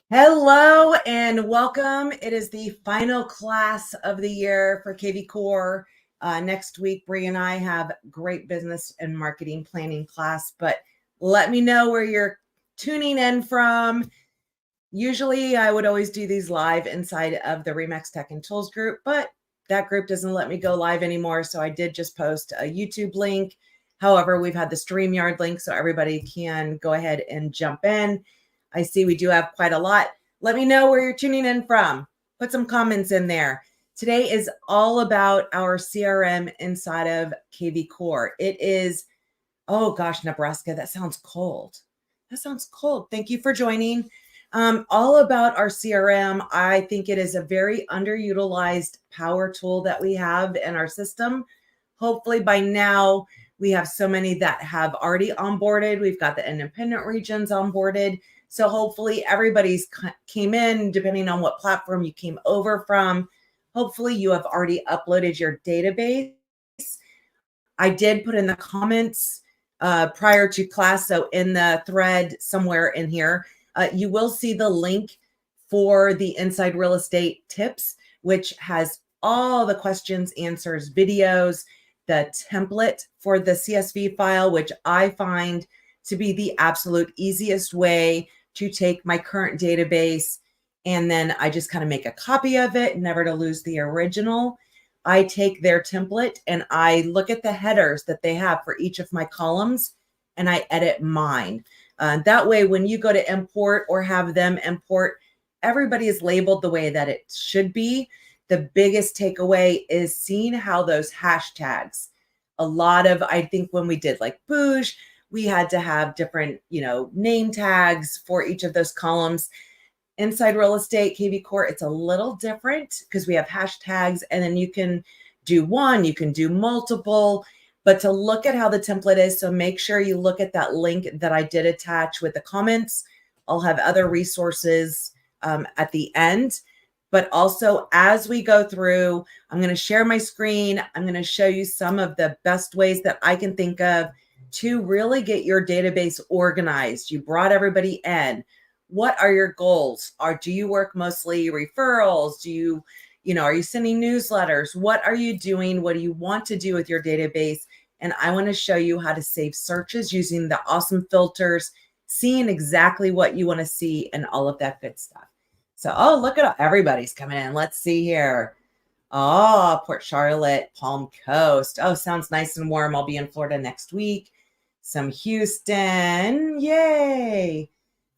Hello and welcome. It is the final class of the year for KV Core. Next week, Bree and I have great business and marketing planning class, but let me know where you're tuning in from. Usually I would always do these live inside of the MAXTECH and Tools group, but that group doesn't let me go live anymore. So I did just post a YouTube link. However, we've had the StreamYard link so everybody can go ahead and jump in. I see we do have quite a lot. Let me know where you're tuning in from. Put some comments in there. Today is all about our CRM inside of KV Core. It is, oh gosh, Nebraska, that sounds cold. That sounds cold. Thank you for joining. All about our CRM. I think it is a very underutilized power tool that we have in our system. Hopefully by now, we have so many that have already onboarded. We've got the independent regions onboarded. So hopefully everybody's came in, depending on what platform you came over from. Hopefully you have already uploaded your database. I did put in the comments prior to class. So in the thread somewhere in here, you will see the link for the Inside Real Estate Tips, which has all the questions, answers, videos, the template for the CSV file, which I find to be the absolute easiest way to take my current database. And then I just kind of make a copy of it, never to lose the original. I take their template and I look at the headers that they have for each of my columns and I edit mine. That way, when you go to import or have them import, everybody is labeled the way that it should be. The biggest takeaway is seeing how those hashtags, a lot of, I think when we did like Boosh, we had to have different, name tags for each of those columns. Inside Real Estate, KV Core, it's a little different because we have hashtags and then you can do one, you can do multiple, but to look at how the template is, so make sure you look at that link that I did attach with the comments. I'll have other resources at the end. But also as we go through, I'm going to share my screen. I'm going to show you some of the best ways that I can think of to really get your database organized. You brought everybody in. What are your goals? Do you work mostly referrals? Do you, are you sending newsletters? What are you doing? What do you want to do with your database? And I want to show you how to save searches using the awesome filters, seeing exactly what you want to see and all of that good stuff. So, oh, look at everybody's coming in. Let's see here. Oh, Port Charlotte, Palm Coast. Oh, sounds nice and warm. I'll be in Florida next week. Some Houston. Yay.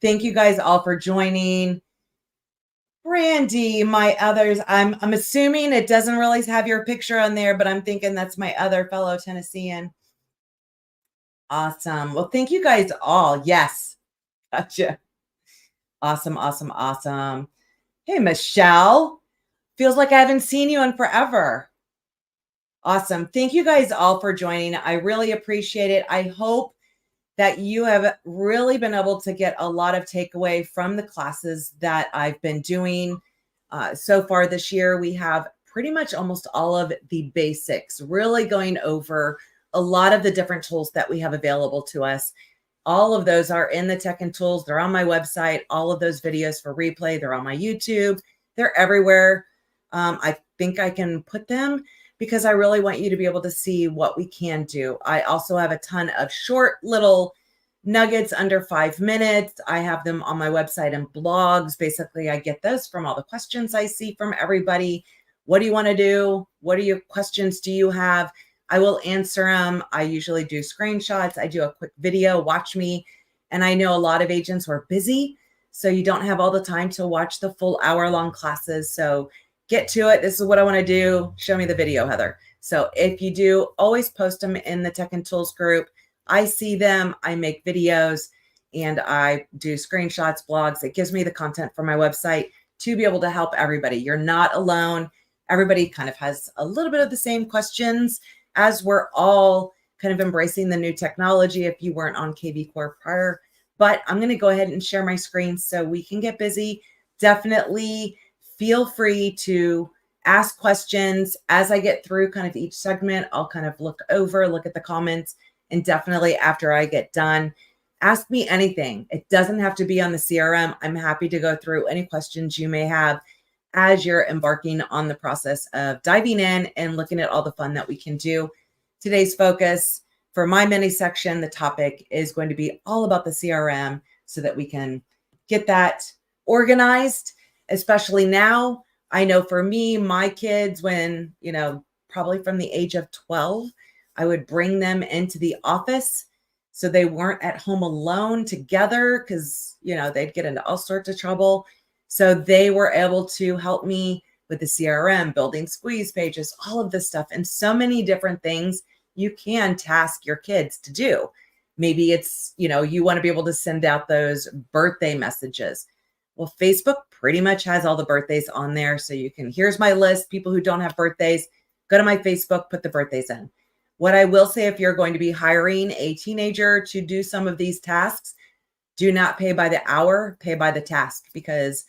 Thank you guys all for joining. Brandy, my others. I'm assuming it doesn't really have your picture on there, but I'm thinking that's my other fellow Tennessean. Awesome. Well, thank you guys all. Yes. Gotcha. Awesome, awesome, awesome. Hey, Michelle. Feels like I haven't seen you in forever. Awesome. Thank you guys all for joining. I really appreciate it. I hope that you have really been able to get a lot of takeaway from the classes that I've been doing so far this year. We have pretty much almost all of the basics, really going over a lot of the different tools that we have available to us. All of those are in the Tech and Tools. They're on my website. All of those videos for replay, they're on my YouTube. They're everywhere. I think I can put them because I really want you to be able to see what we can do. I also have a ton of short little nuggets under 5 minutes. I have them on my website and blogs. Basically, I get those from all the questions I see from everybody. What do you want to do? What are your questions do you have? I will answer them. I usually do screenshots. I do a quick video, watch me. And I know a lot of agents are busy, so you don't have all the time to watch the full hour-long classes. So get to it. This is what I want to do. Show me the video, Heather. So if you do, always post them in the Tech and Tools group. I see them. I make videos and I do screenshots, blogs. It gives me the content for my website to be able to help everybody. You're not alone. Everybody kind of has a little bit of the same questions as we're all kind of embracing the new technology if you weren't on KV Core prior. But I'm going to go ahead and share my screen so we can get busy. Definitely feel free to ask questions as I get through kind of each segment. I'll kind of look at the comments, and definitely after I get done, Ask me anything. It doesn't have to be on the CRM. I'm happy to go through any questions you may have as you're embarking on the process of diving in and looking at all the fun that we can do. Today's focus for my mini section, the topic is going to be all about the CRM so that we can get that organized, especially now. I know for me, my kids, when, probably from the age of 12, I would bring them into the office so they weren't at home alone together because, they'd get into all sorts of trouble. So they were able to help me with the CRM, building squeeze pages, all of this stuff, and so many different things you can task your kids to do. Maybe it's, you want to be able to send out those birthday messages. Well, Facebook pretty much has all the birthdays on there. So you can, here's my list, people who don't have birthdays, go to my Facebook, put the birthdays in. What I will say, if you're going to be hiring a teenager to do some of these tasks, do not pay by the hour, pay by the task, because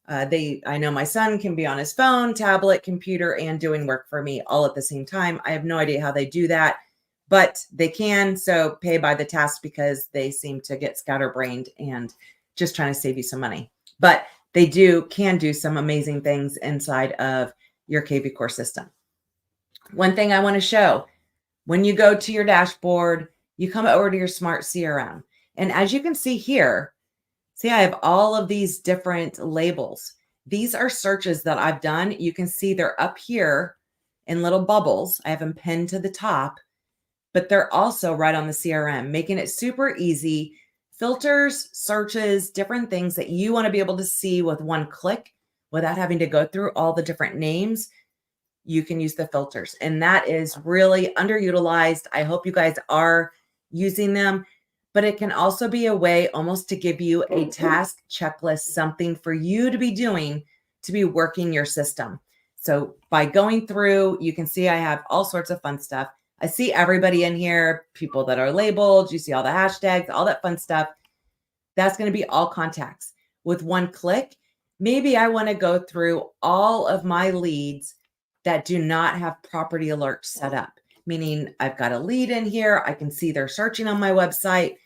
I know my son can be on his phone, tablet, computer, and doing work for me all at the same time. I have no idea how they do that, but they can. So pay by the task because they seem to get scatterbrained and just trying to save you some money. But they can do some amazing things inside of your KV Core system. One thing I want to show, when you go to your dashboard, you come over to your Smart CRM. And as you can see here, see, I have all of these different labels. These are searches that I've done. You can see they're up here in little bubbles. I have them pinned to the top, but they're also right on the CRM, making it super easy. Filters, searches, different things that you want to be able to see with one click without having to go through all the different names. You can use the filters, and that is really underutilized. I hope you guys are using them, but it can also be a way almost to give you a task checklist, something for you to be doing to be working your system. So by going through, you can see I have all sorts of fun stuff. I see everybody in here, people that are labeled, you see all the hashtags, all that fun stuff. That's going to be all contacts. With one click, maybe I want to go through all of my leads that do not have property alerts set up, meaning I've got a lead in here. I can see they're searching on my website,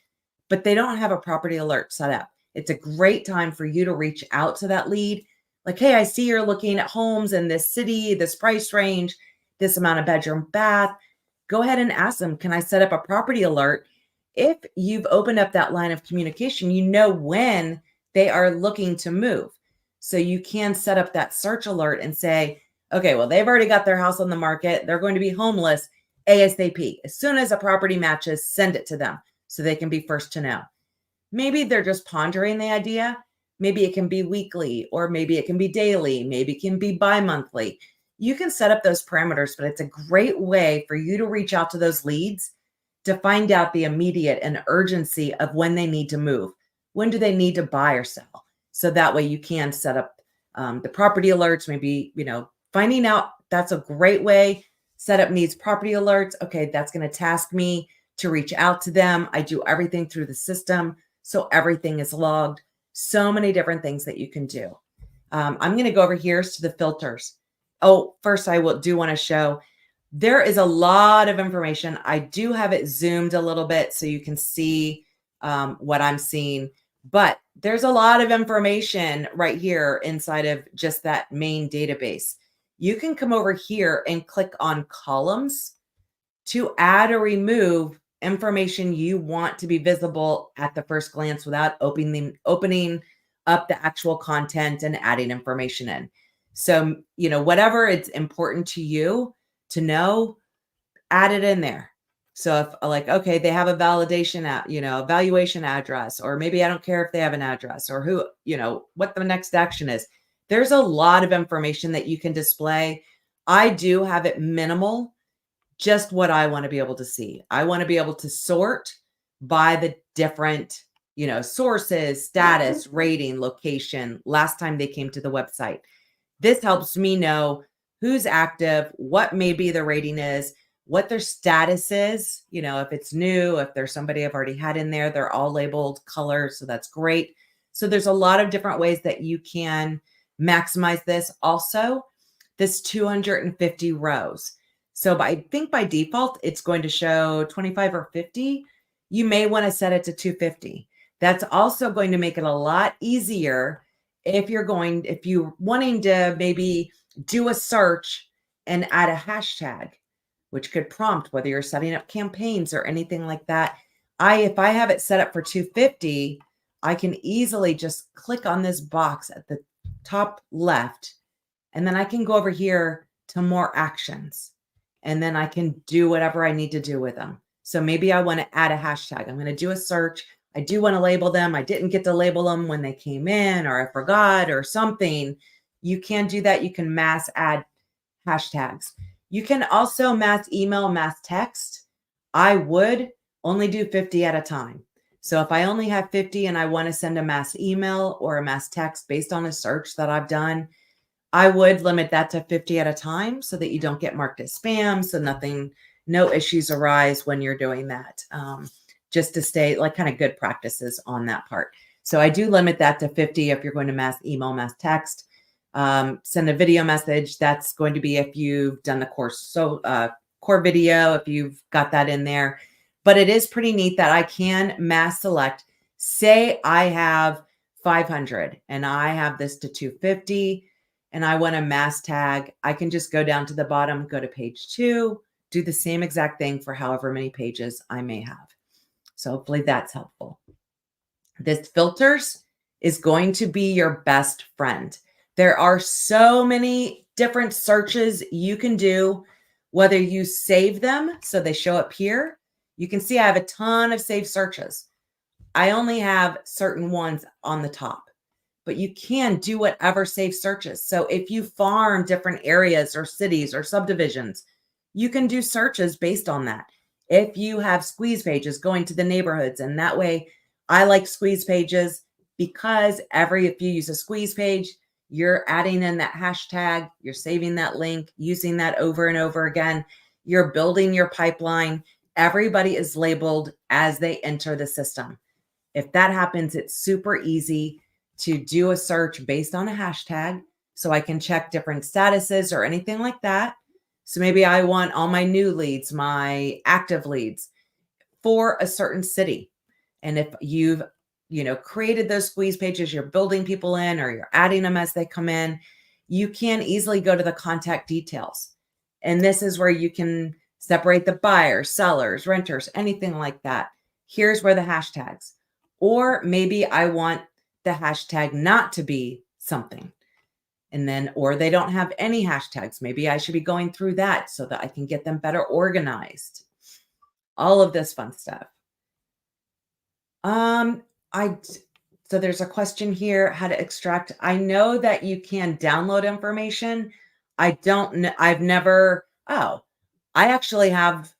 but they don't have a property alert set up. It's a great time for you to reach out to that lead. Like, hey, I see you're looking at homes in this city, this price range, this amount of bedroom, bath. Go ahead and ask them, can I set up a property alert? If you've opened up that line of communication, you know when they are looking to move. So you can set up that search alert and say, okay, well, they've already got their house on the market. They're going to be homeless ASAP. As soon as a property matches, send it to them so they can be first to know. Maybe they're just pondering the idea. Maybe it can be weekly, or maybe it can be daily. Maybe it can be bi-monthly. You can set up those parameters, but it's a great way for you to reach out to those leads to find out the immediate and urgency of when they need to move. When do they need to buy or sell? So that way you can set up the property alerts, maybe, finding out. That's a great way. Setup needs property alerts. Okay, that's going to task me to reach out to them. I do everything through the system, so everything is logged. So many different things that you can do. I'm going to go over here to the filters. Oh, first I do want to show there is a lot of information. I do have it zoomed a little bit so you can see what I'm seeing, but there's a lot of information right here inside of just that main database. You can come over here and click on columns to add or remove information you want to be visible at the first glance without opening up the actual content and adding information in. So, whatever it's important to you to know, add it in there. So if okay, they have a validation a valuation address, or maybe I don't care if they have an address, or who, what the next action is. There's a lot of information that you can display. I do have it minimal, just what I want to be able to see. I want to be able to sort by the different, sources, status, rating, location, last time they came to the website. This helps me know who's active, what maybe the rating is, what their status is, if it's new, if there's somebody I've already had in there, they're all labeled color. So that's great. So there's a lot of different ways that you can maximize this. Also, this 250 rows. So I think by default, it's going to show 25 or 50. you may want to set it to 250. That's also going to make it a lot easier if you're wanting to maybe do a search and add a hashtag, which could prompt whether you're setting up campaigns or anything like that. If I have it set up for 250, I can easily just click on this box at the top left, and then I can go over here to more actions, and then I can do whatever I need to do with them. So maybe I want to add a hashtag. I'm going to do a search. I do want to label them. I didn't get to label them when they came in, or I forgot or something. You can do that. You can mass add hashtags. You can also mass email, mass text. I would only do 50 at a time. So if I only have 50 and I want to send a mass email or a mass text based on a search that I've done, I would limit that to 50 at a time so that you don't get marked as spam. So no issues arise when you're doing that. Just to stay like kind of good practices on that part. So I do limit that to 50 if you're going to mass email, mass text. Send a video message. That's going to be if you've done the course. So core video, if you've got that in there. But it is pretty neat that I can mass select. Say I have 500 and I have this to 250 and I want to mass tag. I can just go down to the bottom, go to page 2, do the same exact thing for however many pages I may have. So hopefully that's helpful. This filters is going to be your best friend. There are so many different searches you can do, whether you save them so they show up here. You can see I have a ton of saved searches. I only have certain ones on the top, but you can do whatever saved searches. So if you farm different areas or cities or subdivisions, you can do searches based on that. If you have squeeze pages going to the neighborhoods, and that way I like squeeze pages because if you use a squeeze page, you're adding in that hashtag, you're saving that link, using that over and over again. You're building your pipeline. Everybody is labeled as they enter the system. If that happens, it's super easy to do a search based on a hashtag. So I can check different statuses or anything like that. So maybe I want all my new leads, my active leads for a certain city. And if you've created those squeeze pages, you're building people in or you're adding them as they come in, you can easily go to the contact details. And this is where you can separate the buyers, sellers, renters, anything like that. Here's where the hashtags. Or maybe I want the hashtag not to be something. Or they don't have any hashtags. Maybe I should be going through that so that I can get them better organized. All of this fun stuff. So there's a question here, how to extract. I know that you can download information. I don't know. I actually have,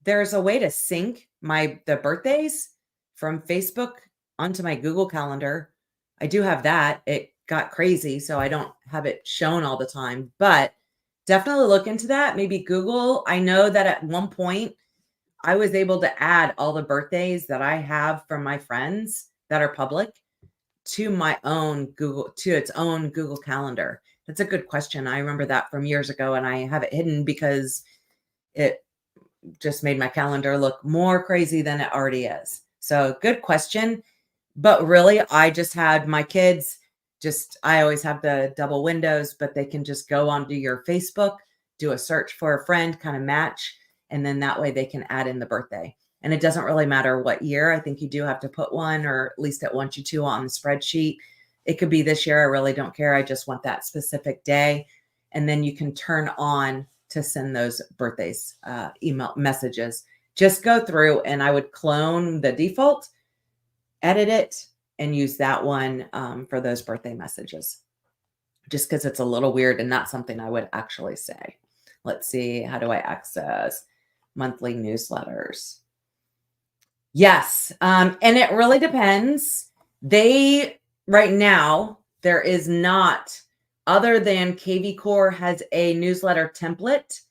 there's a way to sync the birthdays from Facebook onto my Google Calendar. I do have that. It got crazy, so I don't have it shown all the time, but definitely look into that. Maybe Google. I know that at one point I was able to add all the birthdays that I have from my friends that are public to its own Google Calendar. That's a good question. I remember that from years ago, and I have it hidden because it just made my calendar look more crazy than it already is. So good question. But really, I just had my kids, I always have the double windows, but they can just go onto your Facebook, do a search for a friend, kind of match, and then that way they can add in the birthday. And it doesn't really matter what year. I think you do have to put one, or at least I want you to, on the spreadsheet. It could be this year. I really don't care. I just want that specific day. And then you can turn on to send those birthdays, email messages. Just go through, and I would clone the default, edit it, and use that one for those birthday messages, just because it's a little weird and not something I would actually say. Let's see. How do I access monthly newsletters? Yes. And it really depends. Right now, there is not, other than KV Core has a newsletter template,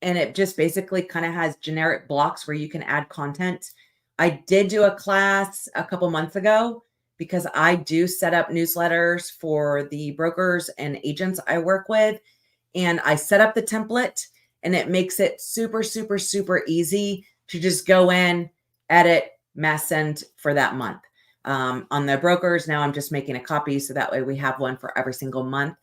and it just basically kind of has generic blocks where you can add content. I did do a class a couple months ago because I do set up newsletters for the brokers and agents I work with. And I set up the template, and it makes it super, super, super easy to just go in, edit, mass send for that month. On the brokers, now I'm just making a copy so that way we have one for every single month.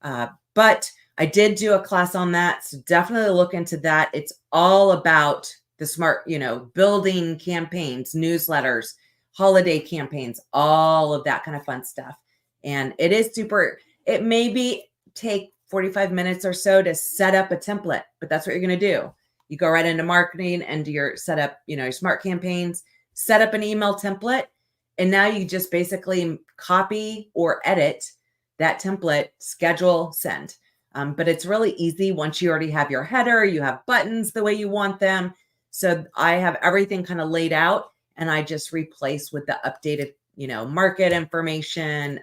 But I did do a class on that, so definitely look into that. It's all about the smart, building campaigns, newsletters, holiday campaigns, all of that kind of fun stuff. And it is super, it maybe take 45 minutes or so to set up a template, but that's what you're going to do. You go right into marketing and do your setup, your smart campaigns, set up an email template. And now you just basically copy or edit that template, schedule, send. But it's really easy once you already have your header, you have buttons the way you want them. So I have everything kind of laid out and I just replace with the updated, market information,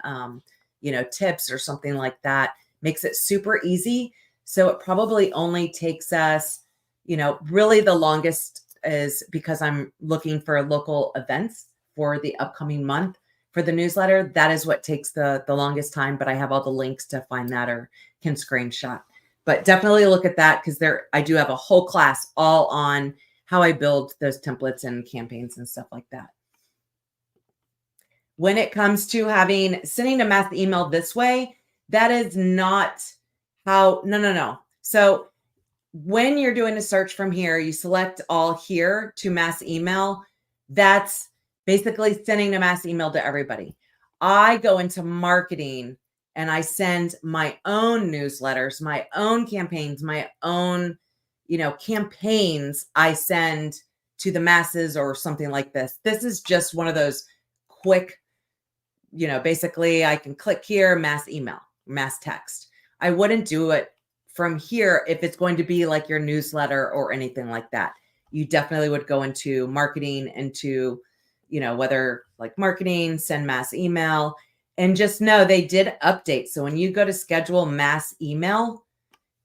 tips or something like that. Makes it super easy. So it probably only takes us, really the longest is because I'm looking for local events for the upcoming month for the newsletter. That is what takes the longest time, but I have all the links to find that or can screenshot. But definitely look at that because I do have a whole class all on how I build those templates and campaigns and stuff like that. When it comes to sending a mass email this way, that is not how, no. So when you're doing a search from here, you select all here to mass email. That's basically sending a mass email to everybody. I go into marketing and I send my own newsletters, my own campaigns, my own, campaigns I send to the masses or something like this. This is just one of those quick, basically I can click here, mass email, mass text. I wouldn't do it from here if it's going to be like your newsletter or anything like that. You definitely would go into marketing, into, whether like marketing, send mass email, and just know they did update. So when you go to schedule mass email,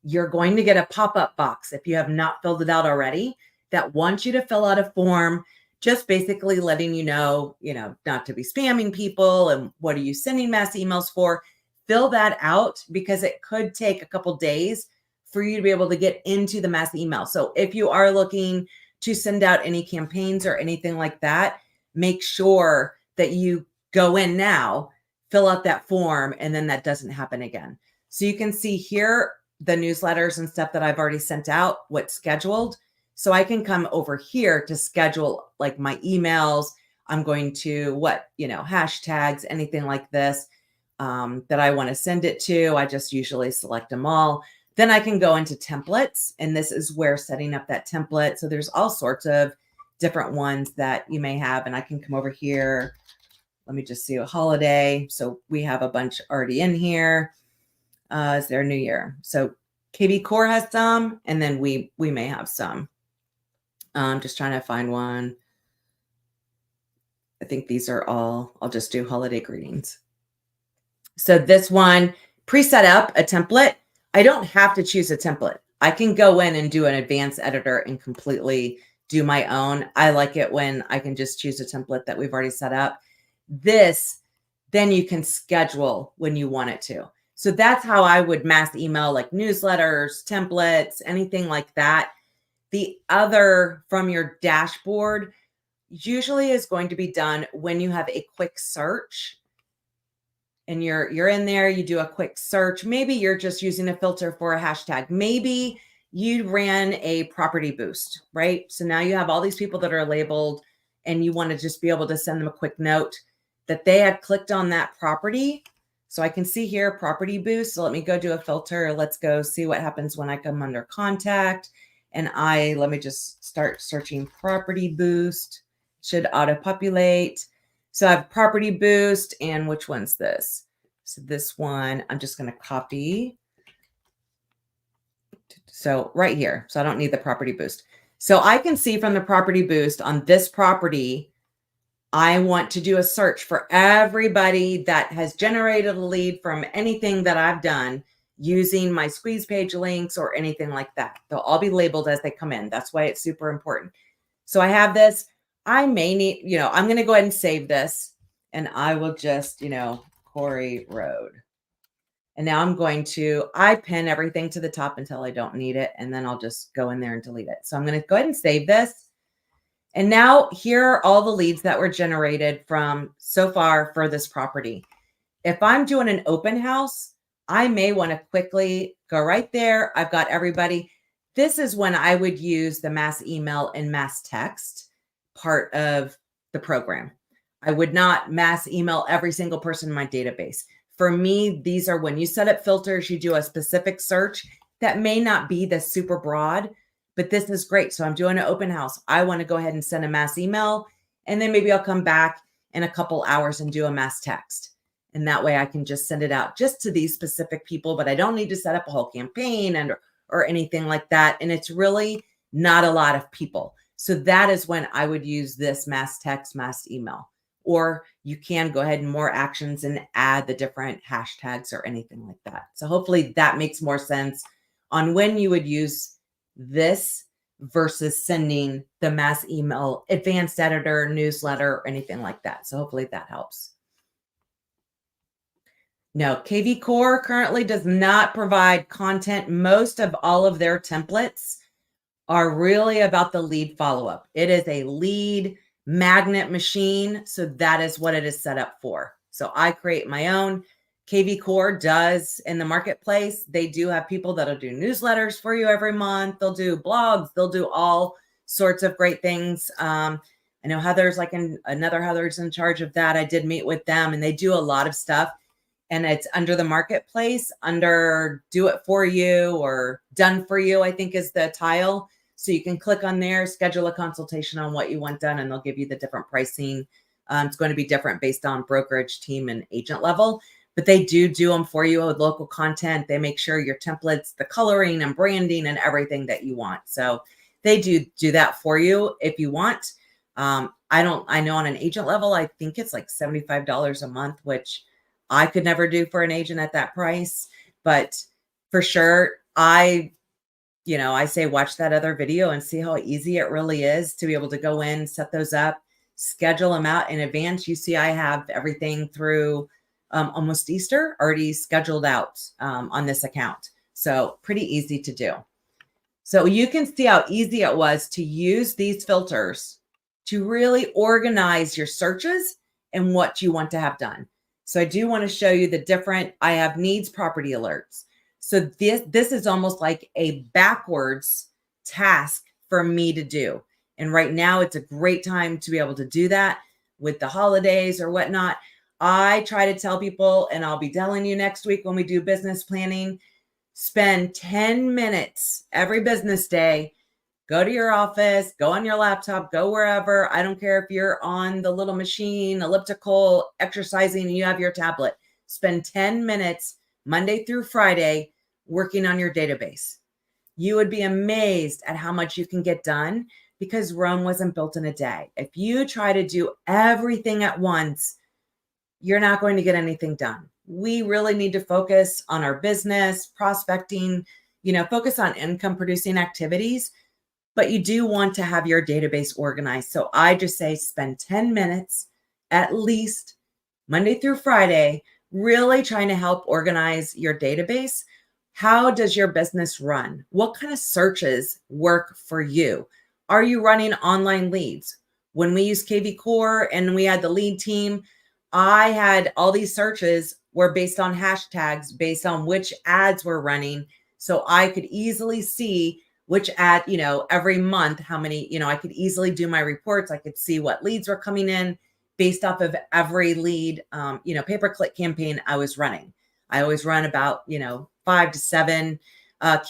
you're going to get a pop-up box if you have not filled it out already that wants you to fill out a form, just basically letting you know, not to be spamming people and what are you sending mass emails for. Fill that out because it could take a couple days for you to be able to get into the mass email. So if you are looking to send out any campaigns or anything like that, make sure that you go in now, fill out that form, and then that doesn't happen again. So you can see here the newsletters and stuff that I've already sent out, what's scheduled. So I can come over here to schedule like my emails. I'm going to hashtags, anything like this that I want to send it to. I just usually select them all. Then I can go into templates, and this is where setting up that template. So there's all sorts of different ones that you may have, and I can come over here. Let me just see a holiday. So we have a bunch already in here. Is there a new year? So KB Core has some, and then we may have some. I'm just trying to find one. I think these are all, I'll just do holiday greetings. So this one, preset up a template. I don't have to choose a template. I can go in and do an advanced editor and completely do my own. I like it when I can just choose a template that we've already set up. This, then you can schedule when you want it to. So that's how I would mass email like newsletters, templates, anything like that. The other from your dashboard usually is going to be done when you have a quick search and you're in there, you do a quick search. Maybe you're just using a filter for a hashtag. Maybe you ran a property boost, right? So now you have all these people that are labeled and you want to just be able to send them a quick note that they had clicked on that property. So I can see here property boost. So let me go do a filter. Let's go see what happens when I come under contact. And let me just start searching property boost. Should auto-populate. So I have property boost, and which one's this? So this one, I'm just going to copy. So right here. So I don't need the property boost. So I can see from the property boost on this property, I want to do a search for everybody that has generated a lead from anything that I've done using my squeeze page links or anything like that. They'll all be labeled as they come in. That's why it's super important. So I have this. I may need, I'm going to go ahead and save this, and I will just, Corey Road. And now I'm going to, I pin everything to the top until I don't need it. And then I'll just go in there and delete it. So I'm going to go ahead and save this. And now here are all the leads that were generated from so far for this property. If I'm doing an open house, I may want to quickly go right there. I've got everybody. This is when I would use the mass email and mass text part of the program. I would not mass email every single person in my database. For me, these are when you set up filters, you do a specific search that may not be the super broad, but this is great. So I'm doing an open house. I want to go ahead and send a mass email, and then maybe I'll come back in a couple hours and do a mass text. And that way I can just send it out just to these specific people, but I don't need to set up a whole campaign or anything like that. And it's really not a lot of people. So that is when I would use this mass text, mass email. Or you can go ahead and more actions and add the different hashtags or anything like that. So hopefully that makes more sense on when you would use this versus sending the mass email, advanced editor, newsletter, or anything like that. So hopefully that helps. No, KV Core currently does not provide content. Most of all of their templates are really about the lead follow-up. It is a lead magnet machine. So that is what it is set up for. So I create my own. KV Core does in the marketplace. They do have people that'll do newsletters for you every month. They'll do blogs. They'll do all sorts of great things. I know Heather's another Heather's in charge of that. I did meet with them, and they do a lot of stuff. And it's under the marketplace, under do it for you or done for you, I think is the tile. So you can click on there, schedule a consultation on what you want done, and they'll give you the different pricing. It's going to be different based on brokerage, team, and agent level, but they do them for you with local content. They make sure your templates, the coloring and branding and everything that you want. So they do that for you if you want. I know on an agent level, I think it's like $75 a month, which I could never do for an agent at that price, but for sure, I say, watch that other video and see how easy it really is to be able to go in, set those up, schedule them out in advance. You see, I have everything through almost Easter already scheduled out on this account. So pretty easy to do. So you can see how easy it was to use these filters to really organize your searches and what you want to have done. So I do want to show you the different, I have needs property alerts. So this is almost like a backwards task for me to do. And right now it's a great time to be able to do that with the holidays or whatnot. I try to tell people, and I'll be telling you next week when we do business planning, spend 10 minutes every business day. Go to your office, go on your laptop, go wherever. I don't care if you're on the little machine, elliptical, exercising, and you have your tablet. Spend 10 minutes Monday through Friday working on your database. You would be amazed at how much you can get done because Rome wasn't built in a day. If you try to do everything at once, you're not going to get anything done. We really need to focus on our business, prospecting, focus on income producing activities. But you do want to have your database organized. So I just say spend 10 minutes at least Monday through Friday, really trying to help organize your database. How does your business run? What kind of searches work for you? Are you running online leads? When we use KV Core and we had the lead team, I had all these searches were based on hashtags, based on which ads were running. So I could easily see which ad, every month, how many, I could easily do my reports. I could see what leads were coming in based off of every lead, pay-per-click campaign I was running. I always run about, 5 to 7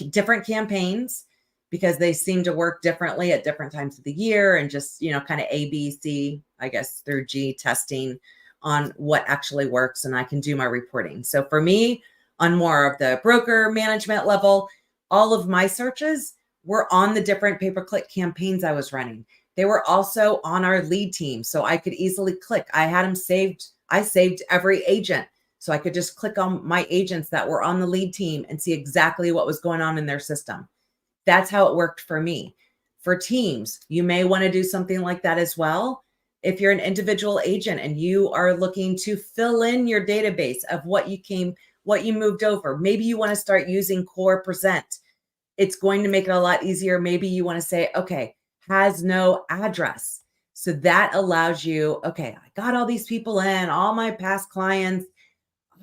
different campaigns because they seem to work differently at different times of the year and just, kind of A, B, C, I guess through G testing on what actually works. And I can do my reporting. So for me, on more of the broker management level, all of my searches were on the different pay-per-click campaigns I was running. They were also on our lead team. So I could easily click. I had them saved. I saved every agent. So I could just click on my agents that were on the lead team and see exactly what was going on in their system. That's how it worked for me. For teams, you may want to do something like that as well. If you're an individual agent and you are looking to fill in your database of what you moved over, maybe you want to start using Core Present. It's going to make it a lot easier. Maybe you want to say, okay, has no address. So that allows you, okay, I got all these people in, all my past clients.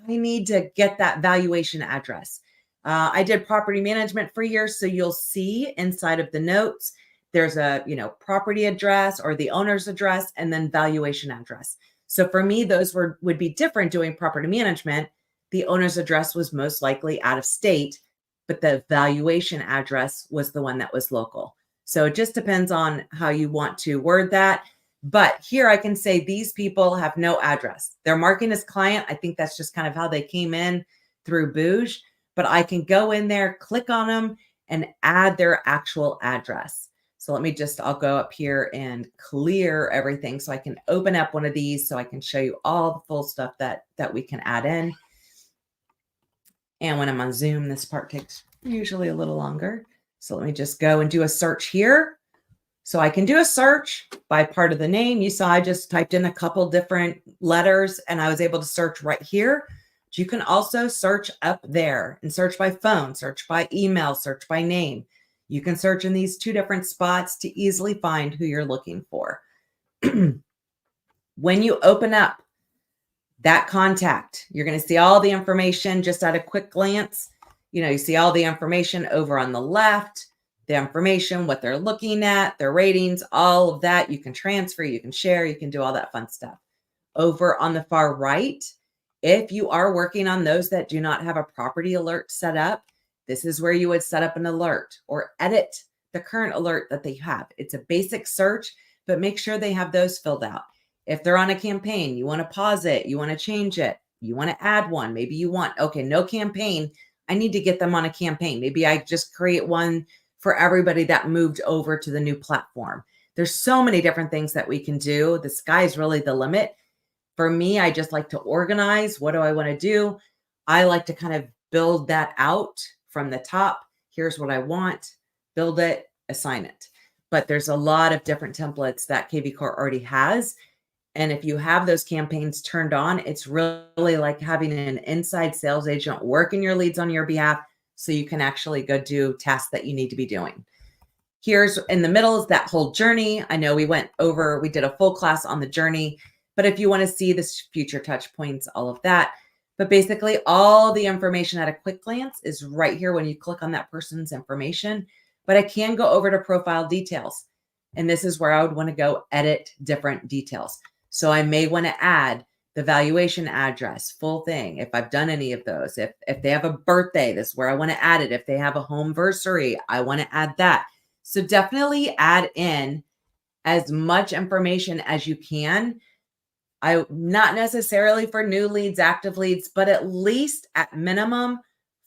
I need to get that valuation address. I did property management for years. So you'll see inside of the notes, there's a, property address or the owner's address and then valuation address. So for me, those would be different doing property management. The owner's address was most likely out of state, but the valuation address was the one that was local. So it just depends on how you want to word that. But here I can say these people have no address. They're marking as client. I think that's just kind of how they came in through Booge. But I can go in there, click on them, and add their actual address. So I'll go up here and clear everything so I can open up one of these so I can show you all the full stuff that we can add in. And when I'm on Zoom, this part takes usually a little longer. So let me just go and do a search here. So I can do a search by part of the name. You saw I just typed in a couple different letters and I was able to search right here. But you can also search up there and search by phone, search by email, search by name. You can search in these two different spots to easily find who you're looking for. When you open up that contact, you're going to see all the information just at a quick glance. You see all the information over on the left, the information, what they're looking at, their ratings, all of that. You can transfer, you can share, you can do all that fun stuff. Over on the far right, if you are working on those that do not have a property alert set up, this is where you would set up an alert or edit the current alert that they have. It's a basic search, but make sure they have those filled out. If they're on a campaign, you want to pause it, you want to change it, you want to add one. Maybe you want, okay, no campaign. I need to get them on a campaign. Maybe I just create one for everybody that moved over to the new platform. There's so many different things that we can do. The sky's really the limit. For me, I just like to organize. What do I want to do? I like to kind of build that out from the top. Here's what I want. Build it, assign it. But there's a lot of different templates that KV Core already has. And if you have those campaigns turned on, it's really like having an inside sales agent working your leads on your behalf so you can actually go do tasks that you need to be doing. Here's in the middle is that whole journey. I know we did a full class on the journey, but if you want to see this future touch points, all of that, but basically all the information at a quick glance is right here when you click on that person's information. But I can go over to profile details. And this is where I would want to go edit different details. So I may want to add the valuation address, full thing. If I've done any of those, if they have a birthday, this is where I want to add it. If they have a homeversary, I want to add that. So definitely add in as much information as you can. Not necessarily for new leads, active leads, but at least at minimum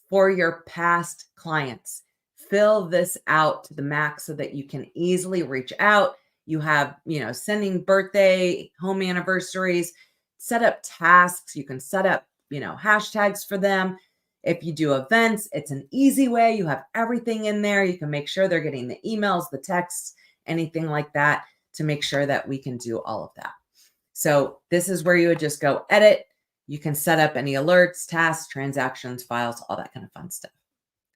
for your past clients. Fill this out to the max so that you can easily reach out. You have, sending birthday, home anniversaries, set up tasks. You can set up, hashtags for them. If you do events, it's an easy way. You have everything in there. You can make sure they're getting the emails, the texts, anything like that to make sure that we can do all of that. So this is where you would just go edit. You can set up any alerts, tasks, transactions, files, all that kind of fun stuff.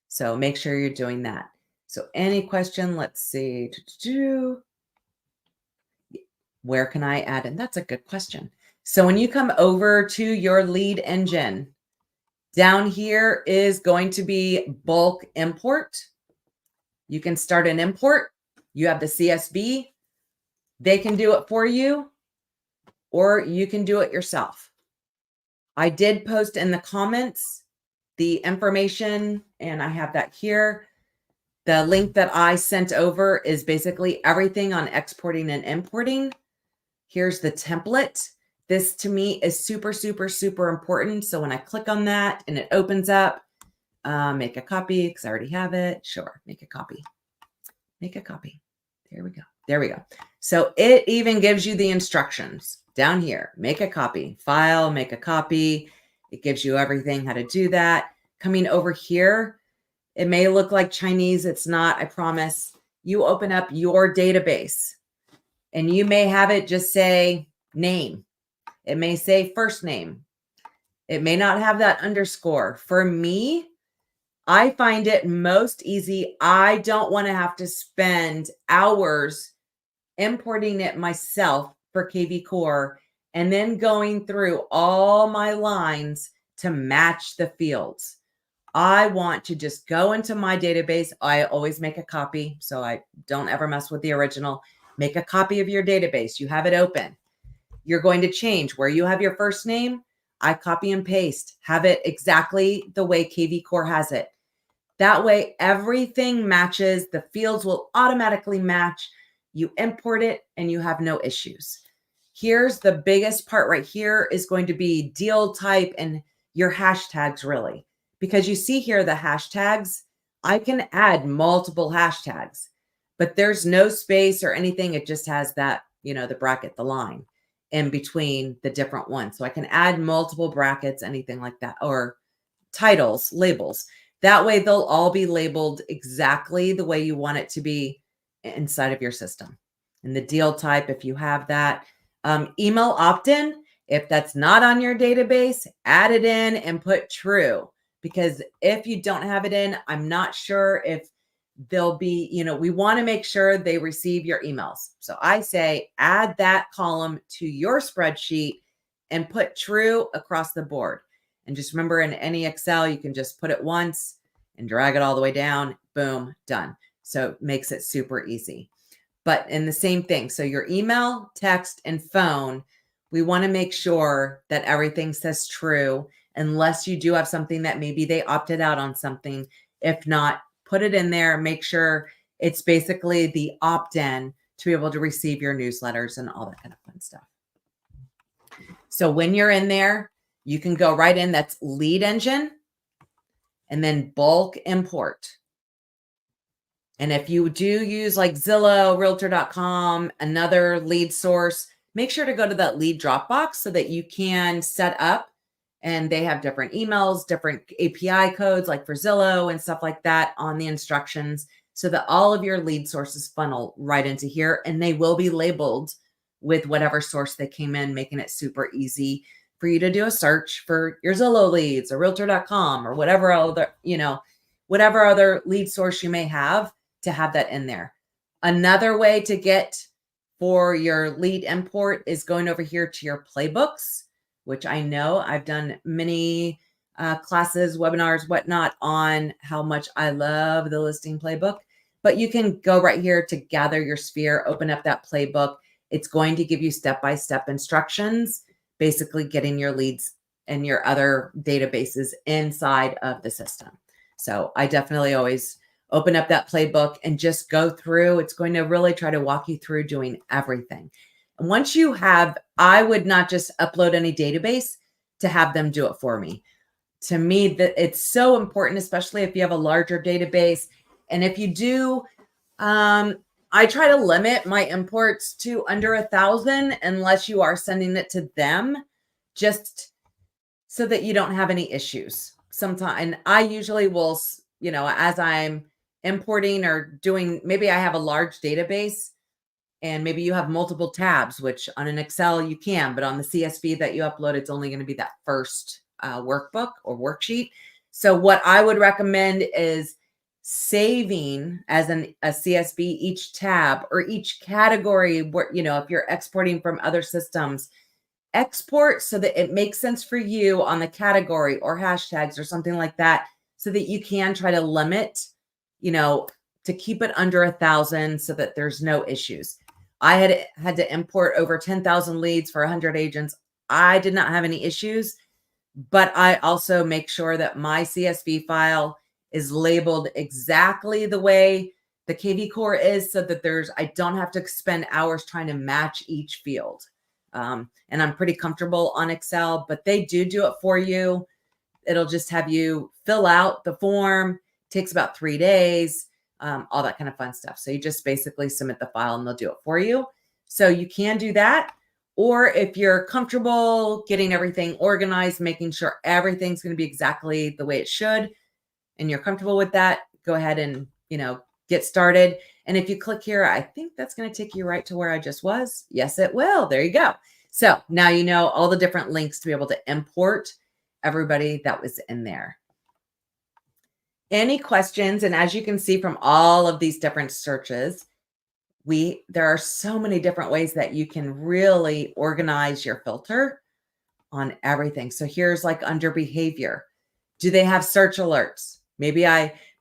So make sure you're doing that. So any question, let's see. Where can I add in? That's a good question. So when you come over to your lead engine, down here is going to be bulk import. You can start an import. You have the CSV. They can do it for you, or you can do it yourself. I did post in the comments the information, and I have that here. The link that I sent over is basically everything on exporting and importing. Here's the template. This to me is super, super, super important. So when I click on that and it opens up, make a copy because I already have it. Sure, make a copy. Make a copy. There we go. There we go. So it even gives you the instructions down here. Make a copy. File, make a copy. It gives you everything, how to do that. Coming over here, it may look like Chinese. It's not, I promise. You open up your database and you may have it just say name. It may say first name. It may not have that underscore. For me, I find it most easy. I don't want to have to spend hours importing it myself for KV Core and then going through all my lines to match the fields. I want to just go into my database. I always make a copy, so I don't ever mess with the original. Make a copy of your database. You have it open. You're going to change where you have your first name. I copy and paste, have it exactly the way KV Core has it. That way, everything matches. The fields will automatically match. You import it and you have no issues. Here's the biggest part right here is going to be deal type and your hashtags, really. Because you see here the hashtags, I can add multiple hashtags, but there's no space or anything. It just has that, the bracket, the line in between the different ones. So I can add multiple brackets, anything like that, or titles, labels. That way they'll all be labeled exactly the way you want it to be inside of your system. And the deal type, if you have that, email opt-in, if that's not on your database, add it in and put true. Because if you don't have it in, I'm not sure if they'll be, we want to make sure they receive your emails. So I say add that column to your spreadsheet and put true across the board. And just remember, in any Excel, you can just put it once and drag it all the way down. Boom, done. So it makes it super easy. But in the same thing, so your email, text, and phone, we want to make sure that everything says true, unless you do have something that maybe they opted out on something. If not, put it in there. Make sure it's basically the opt-in to be able to receive your newsletters and all that kind of fun stuff. So when you're in there, you can go right in. That's lead engine and then bulk import. And if you do use like Zillow, Realtor.com, another lead source, make sure to go to that lead Dropbox so that you can set up, and they have different emails, different API codes like for Zillow and stuff like that on the instructions, so that all of your lead sources funnel right into here, and they will be labeled with whatever source they came in, making it super easy for you to do a search for your Zillow leads or Realtor.com or whatever other, whatever other lead source you may have, to have that in there. Another way to get for your lead import is going over here to your playbooks, which I know I've done many classes, webinars, whatnot on how much I love the listing playbook. But you can go right here to gather your sphere, open up that playbook. It's going to give you step-by-step instructions, basically getting your leads and your other databases inside of the system. So I definitely always open up that playbook and just go through. It's going to really try to walk you through doing everything. And once you have, I would not just upload any database to have them do it for me. To me, that it's so important, especially if you have a larger database. And if you do, I try to limit my imports to under 1,000 unless you are sending it to them, just so that you don't have any issues. Sometimes, and I usually will, as I'm importing or doing, maybe I have a large database and maybe you have multiple tabs, which on an Excel you can, but on the CSV that you upload, it's only going to be that first workbook or worksheet. So what I would recommend is saving as a CSV each tab or each category where, if you're exporting from other systems, export so that it makes sense for you on the category or hashtags or something like that, so that you can try to limit, to keep it under 1,000 so that there's no issues. I had to import over 10,000 leads for 100 agents. I did not have any issues, but I also make sure that my CSV file is labeled exactly the way the KV Core is, so that I don't have to spend hours trying to match each field. And I'm pretty comfortable on Excel, but they do it for you. It'll just have you fill out the form. Takes about 3 days, all that kind of fun stuff. So you just basically submit the file and they'll do it for you. So you can do that. Or if you're comfortable getting everything organized, making sure everything's going to be exactly the way it should, and you're comfortable with that, go ahead and, get started. And if you click here, I think that's going to take you right to where I just was. Yes, it will. There you go. So now you know all the different links to be able to import everybody that was in there. Any questions? And as you can see from all of these different searches, there are so many different ways that you can really organize your filter on everything. So here's like under behavior. Do they have search alerts? Maybe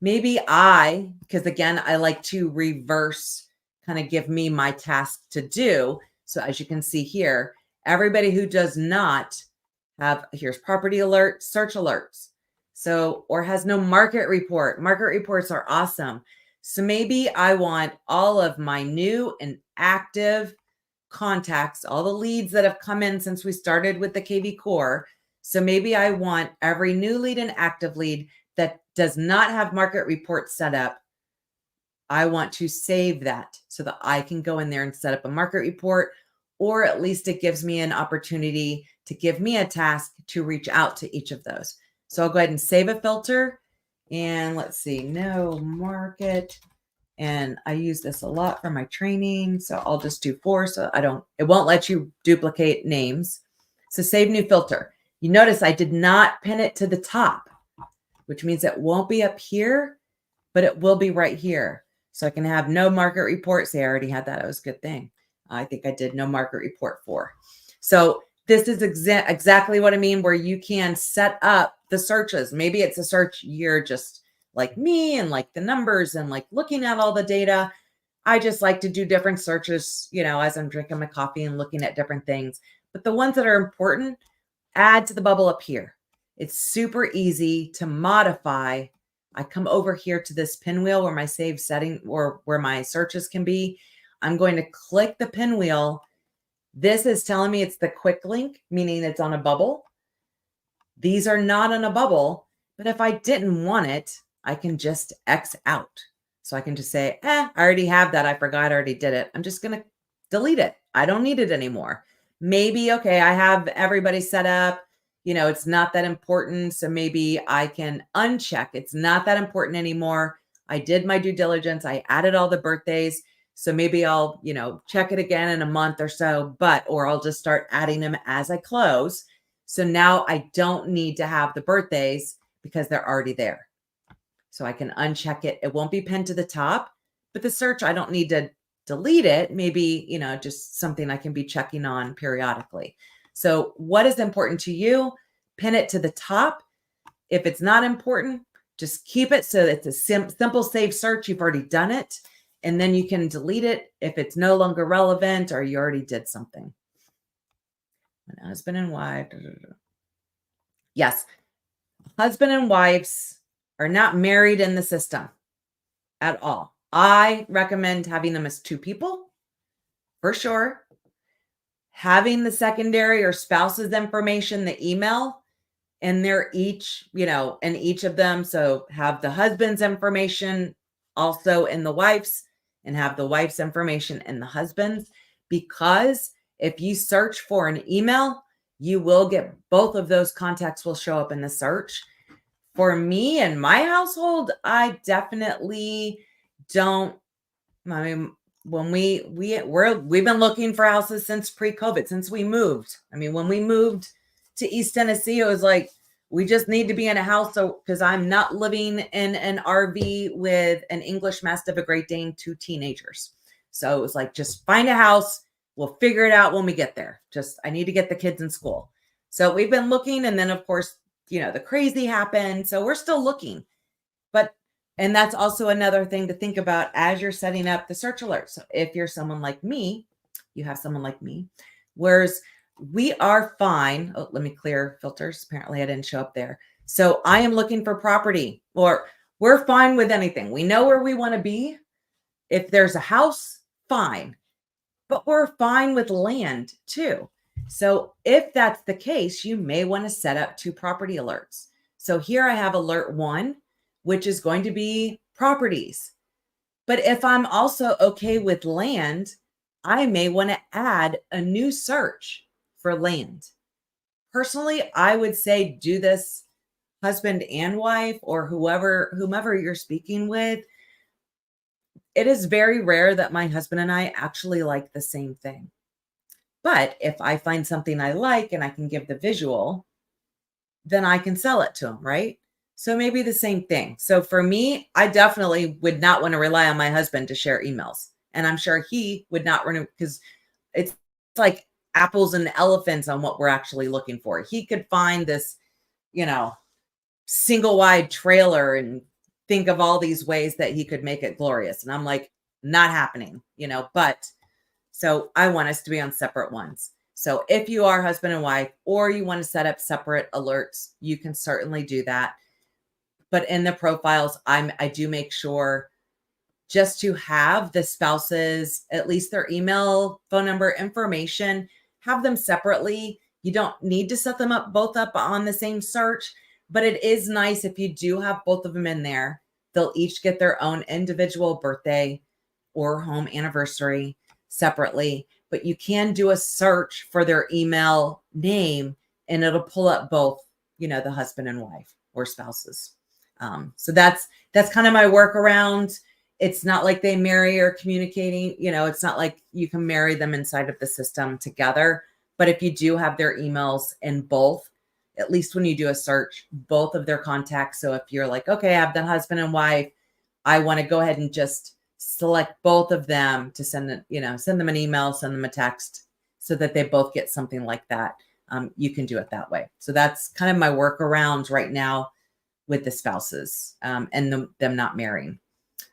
because again, I like to reverse kind of give me my task to do. So as you can see here, everybody who does not have, here's property alert, search alerts. So, or has no market report. Market reports are awesome. So maybe I want all of my new and active contacts, all the leads that have come in since we started with the KV Core. So maybe I want every new lead and active lead that does not have market reports set up. I want to save that so that I can go in there and set up a market report, or at least it gives me an opportunity to give me a task to reach out to each of those. So I'll go ahead and save a filter, and let's see, no market. And I use this a lot for my training. So I'll just do 4. So it won't let you duplicate names. So save new filter. You notice I did not pin it to the top, which means it won't be up here, but it will be right here. So I can have no market report. See, I already had that. It was a good thing. I think I did no market report 4. So this is exactly what I mean, where you can set up the searches. Maybe it's a search you're just like me and like the numbers and like looking at all the data. I just like to do different searches, as I'm drinking my coffee and looking at different things. But the ones that are important, add to the bubble up here. It's super easy to modify. I come over here to this pinwheel where my save setting or where my searches can be. I'm going to click the pinwheel. This is telling me it's the quick link, meaning it's on a bubble. These are not on a bubble, but if I didn't want it, I can just X out. So I can just say, I already have that. I forgot I already did it. I'm just going to delete it. I don't need it anymore. Maybe, okay, I have everybody set up. It's not that important. So maybe I can uncheck. It's not that important anymore. I did my due diligence. I added all the birthdays. So maybe I'll, check it again in a month or so, or I'll just start adding them as I close. So now I don't need to have the birthdays because they're already there. So I can uncheck it. It won't be pinned to the top, but the search, I don't need to delete it. Maybe, just something I can be checking on periodically. So what is important to you? Pin it to the top. If it's not important, just keep it so it's a simple save search. You've already done it. And then you can delete it if it's no longer relevant or you already did something. Husband and wife. Yes. Husband and wives are not married in the system at all. I recommend having them as 2 people for sure. Having the secondary or spouse's information, the email, and they're each, in each of them. So have the husband's information also in the wife's, and have the wife's information in the husband's, because if you search for an email, you will get both of those contacts will show up in the search. For me and my household, I definitely don't. I mean, when we've been looking for houses since pre-COVID, since we moved. I mean, when we moved to East Tennessee, it was like, we just need to be in a house. So, because I'm not living in an RV with an English Mastiff, a Great Dane, 2 teenagers. So it was like, just find a house. We'll figure it out when we get there. I need to get the kids in school. So we've been looking. And then of course, the crazy happened. So we're still looking, and that's also another thing to think about as you're setting up the search alerts. So if you're someone like me, you have someone like me, whereas we are fine. Oh, let me clear filters. Apparently I didn't show up there. So I am looking for property, or we're fine with anything. We know where we want to be. If there's a house, fine, but we're fine with land too. So if that's the case, you may want to set up 2 property alerts. So here I have alert 1, which is going to be properties. But if I'm also okay with land, I may want to add a new search for land. Personally, I would say do this husband and wife, or whomever you're speaking with. It is very rare that my husband and I actually like the same thing. But if I find something I like and I can give the visual, then I can sell it to him, right? So maybe the same thing. So for me, I definitely would not want to rely on my husband to share emails. And I'm sure he would not run because it's like apples and elephants on what we're actually looking for. He could find this, you know, single wide trailer and think of all these ways that he could make it glorious. And I'm like, not happening, but so I want us to be on separate ones. So if you are husband and wife, or you want to set up separate alerts, you can certainly do that. But in the profiles, I do make sure just to have the spouses, at least their email, phone number, information, have them separately. You don't need to set them up both up on the same search, but it is nice if you do have both of them in there. They'll each get their own individual birthday or home anniversary separately, but you can do a search for their email name and it'll pull up both, the husband and wife or spouses. So that's kind of my workaround. It's not like they marry or communicating, it's not like you can marry them inside of the system together. But if you do have their emails in both, at least when you do a search, both of their contacts. So if you're like, okay, I have the husband and wife, I want to go ahead and just select both of them to send them an email, send them a text so that they both get something like that. You can do it that way. So that's kind of my workaround right now with the spouses and them not marrying.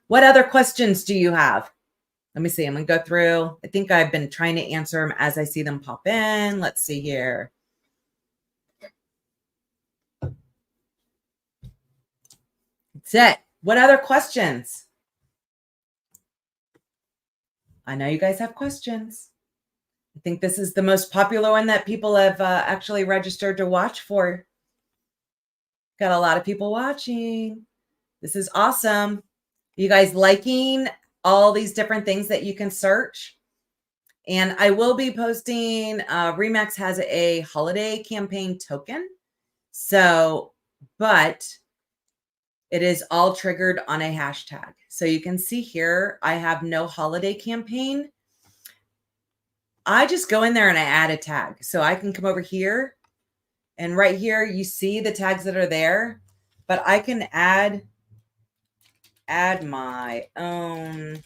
What other questions do you have? Let me see. I'm going to go through. I think I've been trying to answer them as I see them pop in. Let's see here. That's it. What other questions? I know you guys have questions. I think this is the most popular one that people have actually registered to watch for. Got a lot of people watching. This is awesome. You guys liking all these different things that you can search? And I will be posting, Remax has a holiday campaign token. So, but it is all triggered on a hashtag. So you can see here, I have no holiday campaign. I just go in there and I add a tag. So I can come over here and right here, you see the tags that are there, but I can add my own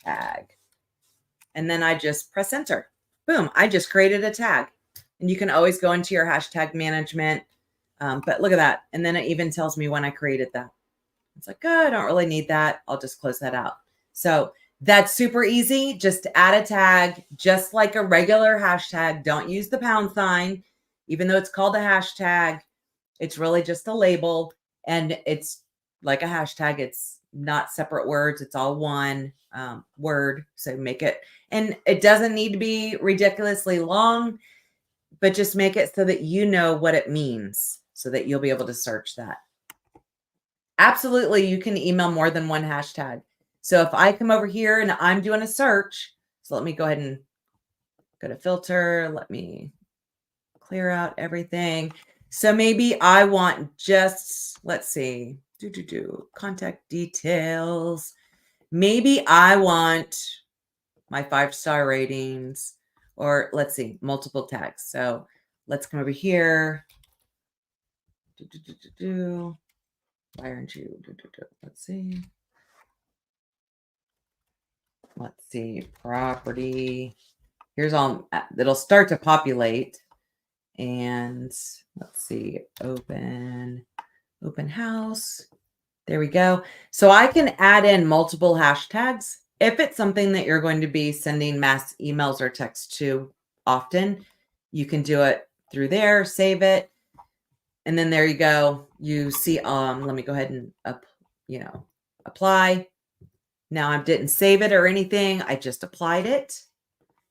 tag. And then I just press enter. Boom, I just created a tag. And you can always go into your hashtag management. But look at that. And then it even tells me when I created that. It's like, oh, I don't really need that. I'll just close that out. So that's super easy. Just add a tag, just like a regular hashtag. Don't use the pound sign, even though it's called a hashtag. It's really just a label. And it's like a hashtag. It's not separate words. It's all one word. So make it, and it doesn't need to be ridiculously long, but just make it so that you know what it means so that you'll be able to search that. Absolutely, you can email more than one hashtag. So if I come over here and I'm doing a search, so let me go ahead and go to filter. Let me clear out everything. So maybe I want just, let's see, contact details. Maybe I want my 5-star ratings, or let's see, multiple tags. So let's come over here. Why aren't you? Let's see. Let's see, property. Here's all, it'll start to populate. And let's see, open house. There we go. So I can add in multiple hashtags. If it's something that you're going to be sending mass emails or texts to often, you can do it through there, save it. And then there you go. You see, let me go ahead and, apply. Now I didn't save it or anything. I just applied it.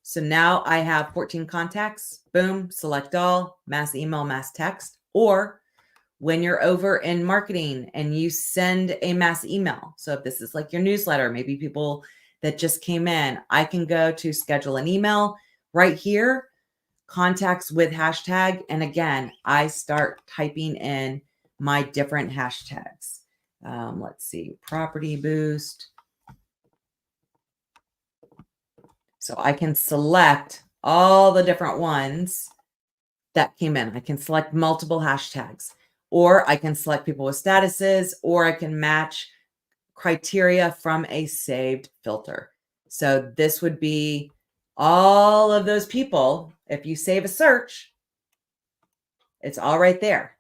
So now I have 14 contacts. Boom, select all, mass email, mass text. Or when you're over in marketing and you send a mass email. So if this is like your newsletter, maybe people that just came in, I can go to schedule an email right here, contacts with hashtag. And again, I start typing in my different hashtags. Let's see, property boost. So I can select all the different ones that came in. I can select multiple hashtags. or I can select people with statuses, or I can match criteria from a saved filter. So this would be all of those people. If you save a search, it's all right there.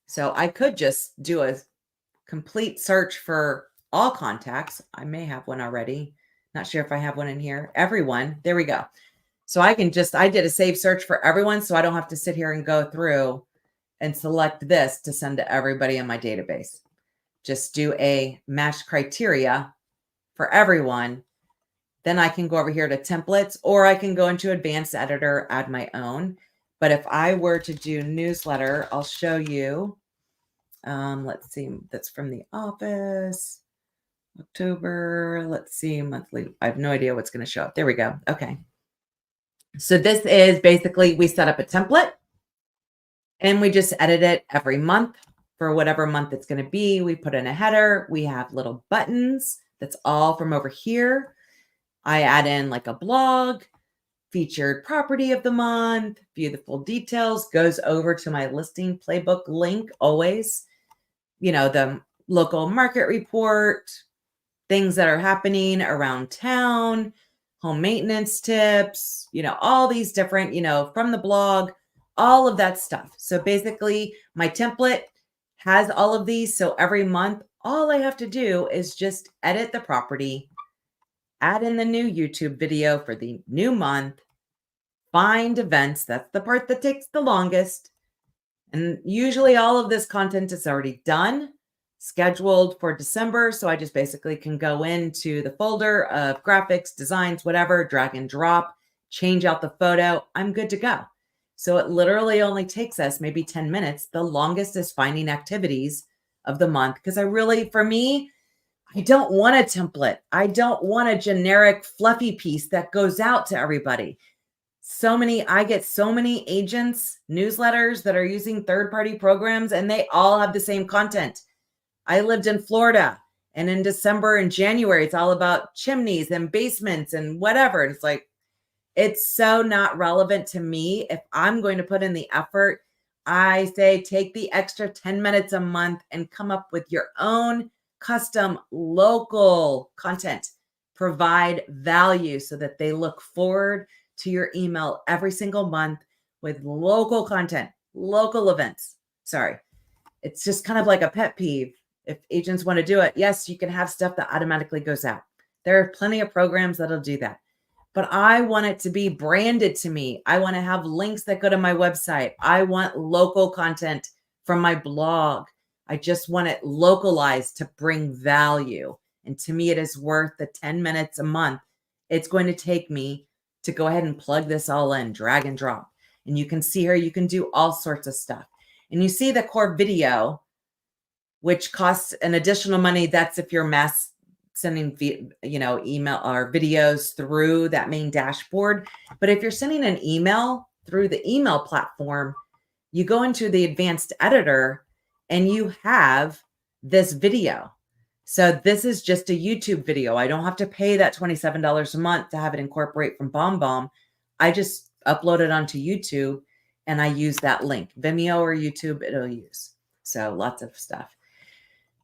So I could just do a complete search for all contacts. I may have one already. Not sure if I have one in here. Everyone. There we go. So I did a save search for everyone, so I don't have to sit here and go through and select this to send to everybody in my database. Just do a match criteria for everyone. Then I can go over here to templates, or I can go into advanced editor, add my own. But if I were to do newsletter, I'll show you. Let's see, that's from the office, October. Let's see, monthly. I have no idea what's going to show up. There we go. Okay. So this is basically, we set up a template and we just edit it every month for whatever month it's going to be. We put in a header. We have little buttons. That's all from over here. I add in like a blog, featured property of the month, view the full details, goes over to my listing playbook link always. You know, the local market report, things that are happening around town, home maintenance tips, you know, all these different, you know, from the blog, all of that stuff. So basically my template has all of these. So every month, all I have to do is just edit the property, add in the new YouTube video for the new month, find events. That's the part that takes the longest. And usually all of this content is already done, scheduled for December. So I just basically can go into the folder of graphics, designs, whatever, drag and drop, change out the photo. I'm good to go. So it literally only takes us maybe 10 minutes. The longest is finding activities of the month. Because for me, I don't want a template. I don't want a generic fluffy piece that goes out to everybody. I get so many agents, newsletters that are using third-party programs, and they all have the same content. I lived in Florida, and in December and January, it's all about chimneys and basements and whatever. And it's like, it's so not relevant to me. If I'm going to put in the effort, I say take the extra 10 minutes a month and come up with your own custom local content. Provide value so that they look forward to your email every single month with local content, local events. Sorry. It's just kind of like a pet peeve. If agents want to do it, yes, you can have stuff that automatically goes out. There are plenty of programs that'll do that. But I want it to be branded to me. I want to have links that go to my website. I want local content from my blog. I just want it localized to bring value. And to me, it is worth the 10 minutes a month it's going to take me to go ahead and plug this all in, drag and drop. And you can see here, you can do all sorts of stuff. And you see the core video, which costs an additional money. That's if you're mass sending, email or videos through that main dashboard. But if you're sending an email through the email platform, you go into the advanced editor and you have this video. So this is just a YouTube video. I don't have to pay that $27 a month to have it incorporate from BombBomb. I just upload it onto YouTube and I use that link. Vimeo or YouTube, it'll use. So lots of stuff.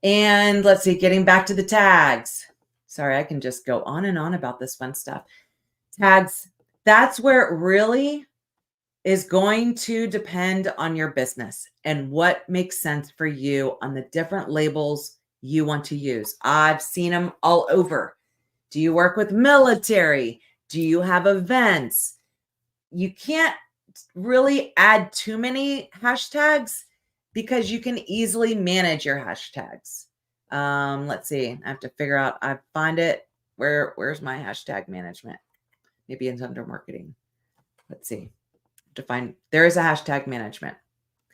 And let's see, getting back to the tags. Sorry, I can just go on and on about this fun stuff. Tags, that's where it really is going to depend on your business and what makes sense for you on the different labels you want to use. I've seen them all over. Do you work with military? Do you have events? You can't really add too many hashtags because you can easily manage your hashtags. Let's see. I have to figure out, I find it. Where's my hashtag management? Maybe it's under marketing. Let's see. There is a hashtag management.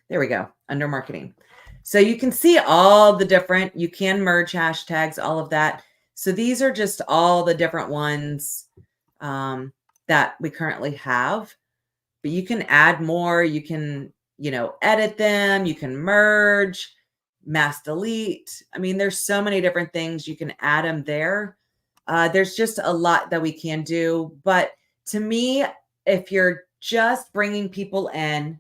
There we go. Under marketing. So you can see all the different, you can merge hashtags, all of that. So these are just all the different ones that we currently have, but you can add more. You can, edit them. You can merge, mass delete. I mean, there's so many different things. You can add them there. There's just a lot that we can do. But to me, if you're just bringing people in,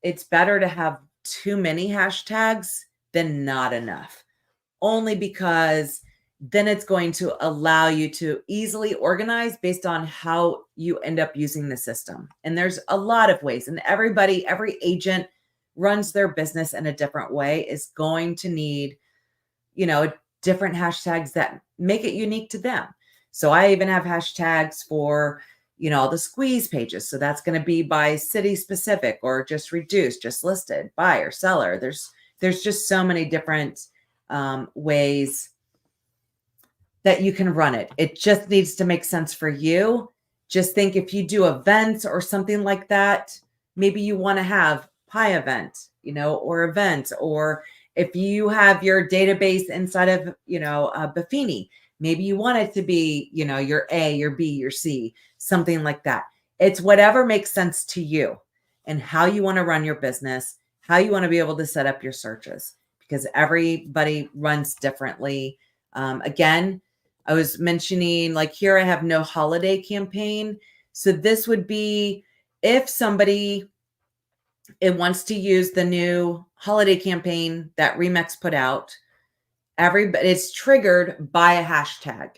it's better to have too many hashtags than not enough, only because then it's going to allow you to easily organize based on how you end up using the system. And there's a lot of ways, and every agent runs their business in a different way, is going to need, different hashtags that make it unique to them. So I even have hashtags for, the squeeze pages. So that's going to be by city specific, or just reduced, just listed, buyer, seller. There's just so many different ways that you can run it. It just needs to make sense for you. Just think, if you do events or something like that, maybe you want to have pie event, or events, or if you have your database inside of, Buffini, maybe you want it to be, your A, your B, your C, something like that. It's whatever makes sense to you and how you want to run your business, how you want to be able to set up your searches, because everybody runs differently. Again, I was mentioning, like, here I have no holiday campaign. So this would be if somebody wants to use the new holiday campaign that Remax put out. It's triggered by a hashtag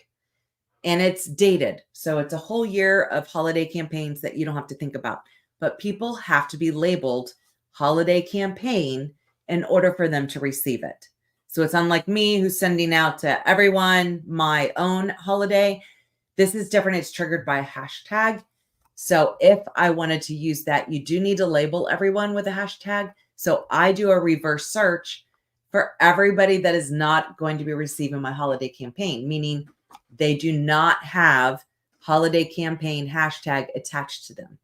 and it's dated. So it's a whole year of holiday campaigns that you don't have to think about. But people have to be labeled holiday campaign in order for them to receive it. So it's unlike me, who's sending out to everyone my own holiday. This is different. It's triggered by a hashtag. So if I wanted to use that, you do need to label everyone with a hashtag. So I do a reverse search for everybody that is not going to be receiving my holiday campaign, meaning they do not have holiday campaign hashtag attached to them.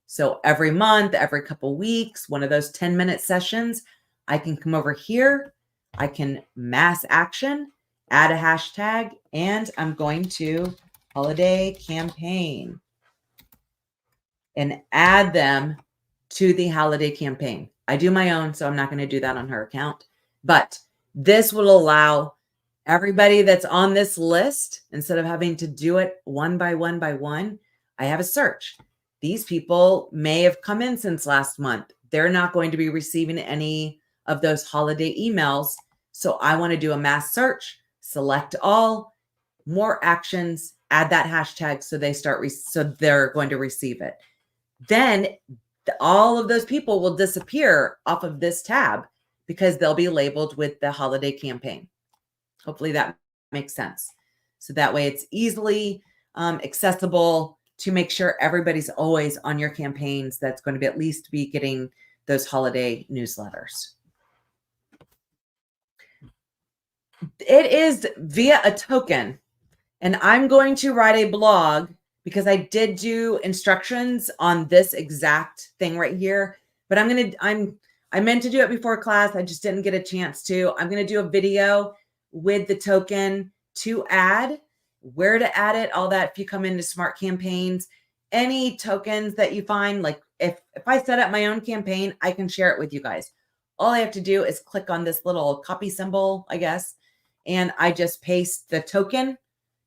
So every month, every couple weeks, one of those 10-minute sessions, I can come over here. I can mass action, add a hashtag, and I'm going to holiday campaign and add them to the holiday campaign. I do my own, so I'm not going to do that on her account. But this will allow everybody that's on this list, instead of having to do it one by one by one, I have a search. These people may have come in since last month. They're not going to be receiving any of those holiday emails. So I want to do a mass search, select all, more actions, add that hashtag so they're going to receive it. Then all of those people will disappear off of this tab because they'll be labeled with the holiday campaign. Hopefully that makes sense. So that way it's easily accessible to make sure everybody's always on your campaigns that's going to be at least be getting those holiday newsletters. It is via a token, and I'm going to write a blog because I did do instructions on this exact thing right here, but I meant to do it before class. I just didn't get a chance to. I'm going to do a video with the token to add, where to add it, all that. If you come into Smart Campaigns, any tokens that you find, like if I set up my own campaign, I can share it with you guys. All I have to do is click on this little copy symbol, I guess, and I just paste the token,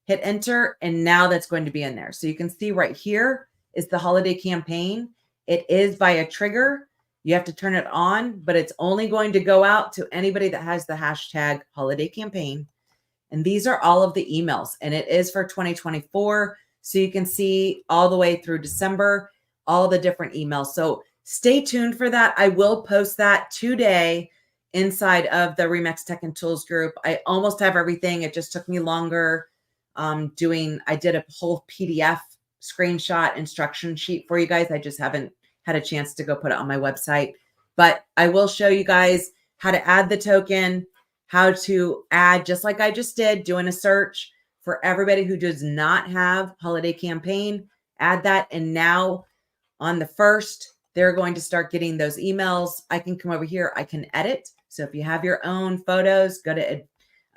hit enter, and now that's going to be in there. So you can see right here is the holiday campaign. It is by a trigger. You have to turn it on, but it's only going to go out to anybody that has the hashtag holiday campaign. And these are all of the emails, and it is for 2024. So you can see all the way through December, all the different emails. So stay tuned for that. I will post that today inside of the Remax Tech and Tools group. I almost have everything. It just took me longer I did a whole PDF screenshot instruction sheet for you guys. I just haven't had a chance to go put it on my website, but I will show you guys how to add the token, how to add, just like I just did, doing a search for everybody who does not have holiday campaign, add that. And now on the 1st, they're going to start getting those emails. I can come over here. I can edit. So if you have your own photos, go to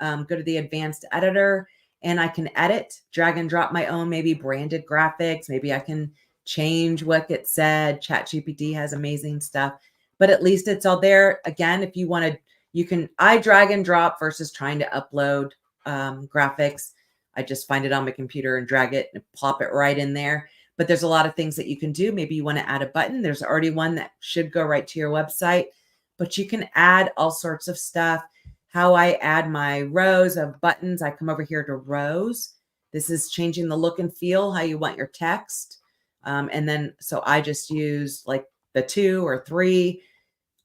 the advanced editor, and I can edit, drag and drop my own, maybe branded graphics. Maybe I can change what it said. ChatGPT has amazing stuff, but at least it's all there. Again, if you want to, I drag and drop versus trying to upload graphics. I just find it on my computer and drag it and plop it right in there. But there's a lot of things that you can do. Maybe you want to add a button. There's already one that should go right to your website. but you can add all sorts of stuff. How I add my rows of buttons, I come over here to rows. This is changing the look and feel, how you want your text. And then, so I just use like the 2 or 3.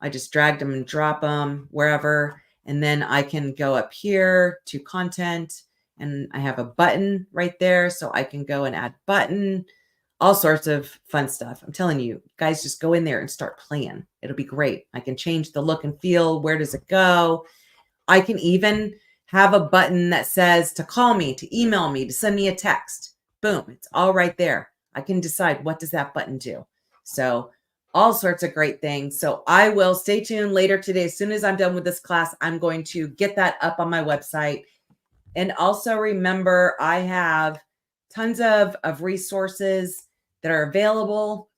I just dragged them and drop them wherever. And then I can go up here to content, and I have a button right there. So I can go and add button, all sorts of fun stuff. I'm telling you, guys, just go in there and start playing. It'll be great. I can change the look and feel. Where does it go? I can even have a button that says to call me, to email me, to send me a text. Boom, it's all right there. I can decide what does that button do. So all sorts of great things. So I will stay tuned later today. As soon as I'm done with this class, I'm going to get that up on my website. And also remember, I have tons of resources that are available.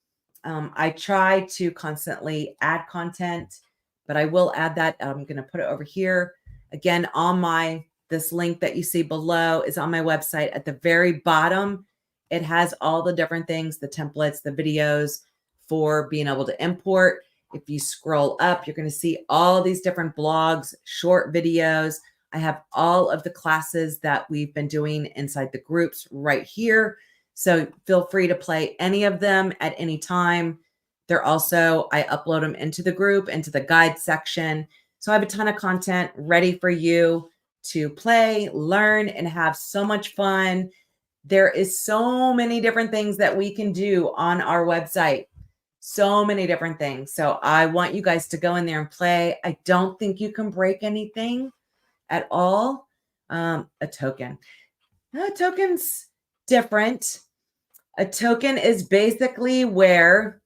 I try to constantly add content, but I will add that. I'm going to put it over here. Again, on this link that you see below is on my website. At the very bottom, it has all the different things, the templates, the videos for being able to import. If you scroll up, you're going to see all these different blogs, short videos. I have all of the classes that we've been doing inside the groups right here. So feel free to play any of them at any time. They're also, I upload them into the group, into the guide section. So I have a ton of content ready for you to play, learn, and have so much fun. There is so many different things that we can do on our website. So many different things. So I want you guys to go in there and play. I don't think you can break anything at all. A token. A token's different. A token is basically where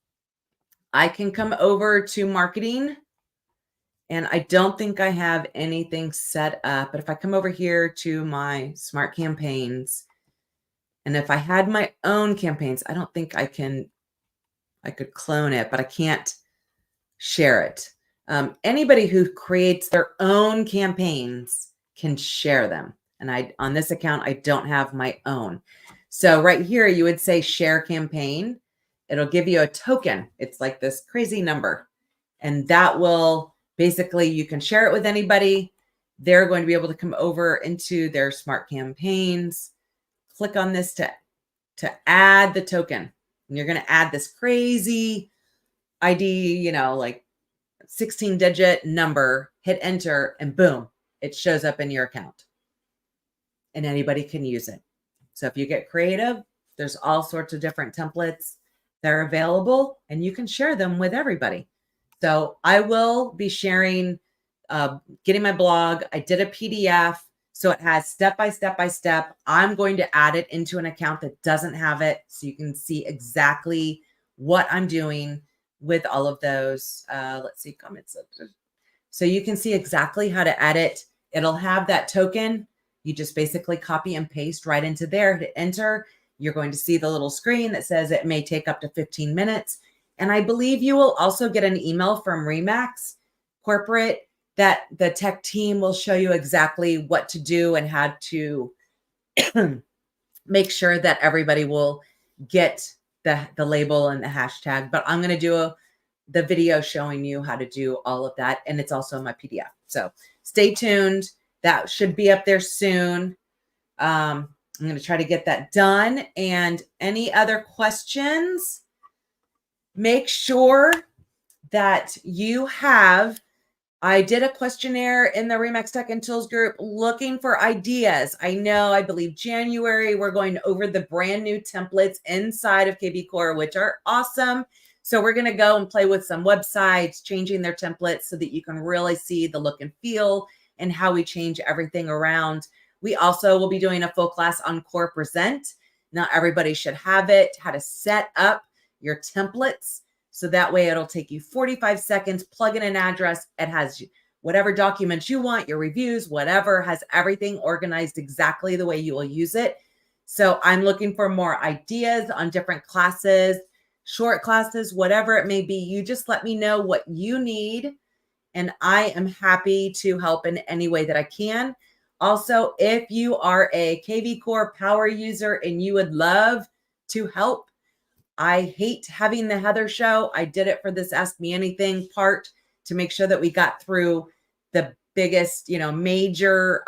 I can come over to marketing, and I don't think I have anything set up. But if I come over here to my smart campaigns, and if I had my own campaigns, I don't think I could clone it, but I can't share it. Anybody who creates their own campaigns can share them. And on this account, I don't have my own. So right here, you would say share campaign. It'll give you a token. It's like this crazy number. And that will basically, you can share it with anybody. They're going to be able to come over into their smart campaigns, click on this to add the token. And you're going to add this crazy ID, like 16-digit number, hit enter, and boom, it shows up in your account. And anybody can use it. So if you get creative, there's all sorts of different templates that are available, and you can share them with everybody. So I will be sharing, getting my blog. I did a PDF. So it has step by step by step. I'm going to add it into an account that doesn't have it, so you can see exactly what I'm doing with all of those. Let's see, comments. So you can see exactly how to add it. It'll have that token. You just basically copy and paste right into there, hit enter. You're going to see the little screen that says it may take up to 15 minutes. And I believe you will also get an email from RE/MAX Corporate that the tech team will show you exactly what to do and how to make sure that everybody will get the label and the hashtag. But I'm going to do the video showing you how to do all of that. And it's also in my PDF. So stay tuned. That should be up there soon. I'm going to try to get that done. And any other questions, make sure that you have, I did a questionnaire in the RE/MAX Tech and Tools group looking for ideas. I believe January, we're going over the brand new templates inside of KB Core, which are awesome. So we're going to go and play with some websites, changing their templates so that you can really see the look and feel and how we change everything around. We also will be doing a full class on Core Present. Not everybody should have it, how to set up your templates. So that way it'll take you 45 seconds, plug in an address. It has whatever documents you want, your reviews, whatever, has everything organized exactly the way you will use it. So I'm looking for more ideas on different classes, short classes, whatever it may be. You just let me know what you need, and I am happy to help in any way that I can. Also, if you are a KV Core power user and you would love to help, I hate having the Heather show. I did it for this Ask Me Anything part to make sure that we got through the biggest, major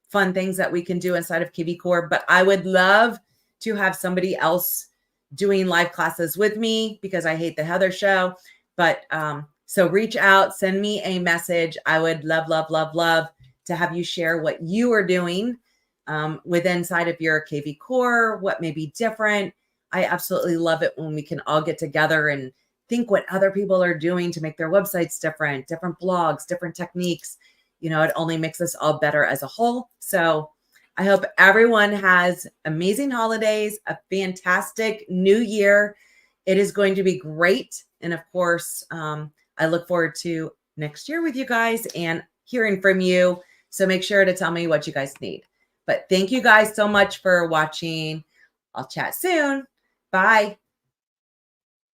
fun things that we can do inside of KV Core. But I would love to have somebody else doing live classes with me because I hate the Heather show. But so reach out, send me a message. I would love, love, love, love to have you share what you are doing with inside of your KV Core, what may be different. I absolutely love it when we can all get together and think what other people are doing to make their websites different blogs, different techniques. It only makes us all better as a whole. So I hope everyone has amazing holidays, a fantastic new year. It is going to be great. And of course, I look forward to next year with you guys and hearing from you. So make sure to tell me what you guys need. But thank you guys so much for watching. I'll chat soon. Bye.